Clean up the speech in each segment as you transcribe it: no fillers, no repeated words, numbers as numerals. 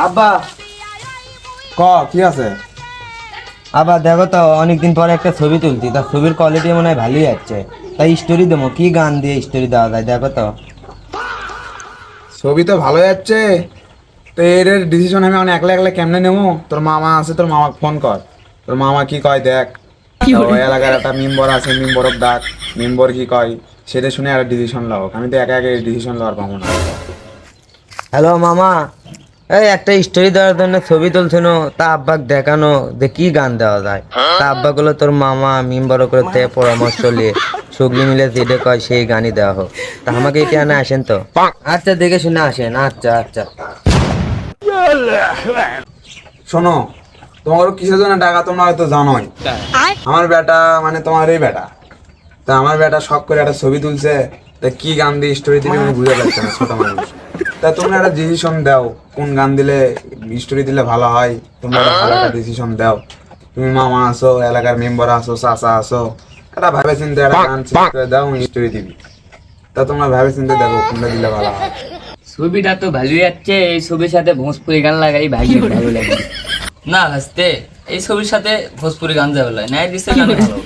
আব্বা ক কি আছে? আব্বা দেখো তো অনেকদিন পরে একটা ছবি তুলছি, তার ছবির কোয়ালিটি মনে হয় ভালোই যাচ্ছে, তাই স্টোরি দেবো। কি গান দিয়ে স্টোরি দেওয়া যায় দেখো তো। ছবি তো ভালো যাচ্ছে, তো এর ডিসিশন আমি এখন একলা একলা কেমনে নেবো? তোর মামা আছে, তোর মামাকে ফোন কর, তোর মামা কি কয় দেখ। তো এলাকার একটা মেম্বার আছে, মেম্বরক ডাক, মেম্বর কি কয় সেটা শুনে একটা ডিসিশন লাও। আমি তো একা একা ডিসিশন লওয়ার পাবো না। হ্যালো মামা, এই একটা স্টোরি দেওয়ার জন্য ছবি তুলছিল, তা আব্বাকে দেখানো যে কি গান দেওয়া যায়। তা আব্বা গুলো তোর মামা মেম্বার করে তে পরামর্শ নিয়ে সুগলি মিলে যেটা কয় সেই গানই দেওয়া হোক। তা আমাকে এটা আনে আসেন তো। আচ্ছা দেখে শুনে আসেন। আচ্ছা আচ্ছা। শোনো, তোমার কিসের জন্য টাকা তোমরা হয়তো জানোই। আমার বেটা মানে তোমার এই বেটা, তা আমার বেটা শখ করে একটা ছবি তুলছে, তা কি গান দিয়ে স্টোরি দিবে আমি বুঝতে পারছি না, ছোট মানুষ। তা তোমরা একটা ডিসিশন দাও, কোন গান দিলে স্টোরি দিলে ভালো হয়। তোমরা একটা ভালো একটা ডিসিশন দাও। তুমি মামা আছো, এলাকার মেম্বার আছো, চাচা আছো, একটা ভাবে চিন্তে একটা গান ঠিক করে দাও, স্টোরি দিবি। তা তোমরা ভাবে চিন্তে দেখো কোনটা দিলে ভালো হয়। ছবিটা তো ভালোই যাচ্ছে, এই ছবির সাথে ভোজপুরি গান লাগাই ভালো লাগে না হাসতে। এই ছবির সাথে ভোজপুরি গান যাবে না, ন্যায় দিচ্ছে গান ভালো।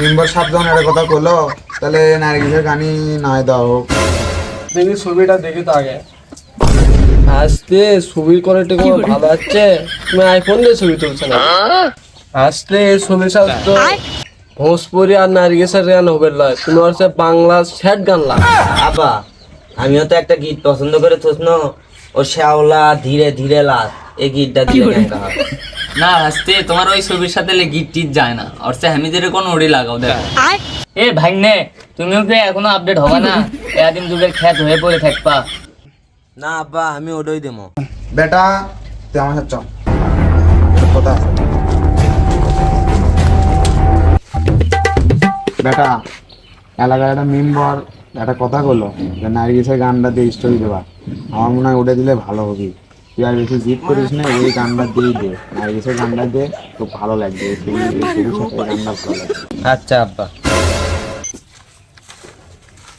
মেম্বার সাত জন একটা কথা বললো, তাহলে নারগিসের গানই নয় দাও। দেখি ছবিটা দেখি তো আগে। আসতে ছবির কোয়ালিটি কোনো ভালো আছে? তুমি আইফোন দিয়ে ছবি তুলছো না? আসতে এই ছবির সাথে তো ভোজপুরি আর নারগিসের গান হবে লয়, তুমি হচ্ছে বাংলা স্যাড গান লাগা। আব্বা আমিও তো একটা গীত পছন্দ করে থুসনো, ও শ্যাওলা ধীরে ধীরে লাল, এই গীতটা দিলে কেমন হয়? না হাসতে, তোমার ওই ছবির সাথে গিট টিট যায় না, ওর সে হামিদের কোনো ওড়ি লাগাও দেখো। এ ভাইনে, তুমিও কি এখনো আপডেট হবে না? এদিন যুগের খ্যাত হয়ে পড়ে থাকবা। না আব্বা আমি ওটাই দেবো। বেটা তুই আমার সাথে চল, একটা কথা আছে। বেটা এলাকার একটা মেম্বার একটা কথা বললো যে নার্গিসের গানটা দিয়ে স্টোরি দেবা। আমার মনে হয় ওটা দিলে ভালো হবে। তুই আর বেশি জিদ করিস না, এই গানটা দিয়েই দে, নার্গিসের গানটা দে, খুব ভালো লাগবে। এই ছবির সাথে এই গানটা ভালো লাগবে। আচ্ছা আব্বা।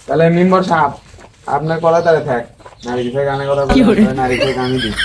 তাহলে মেম্বার সাহেব আপনার কলা তারে থাক, নার্গিসের গানের কথা বলে নার্গিসের গানই দিই।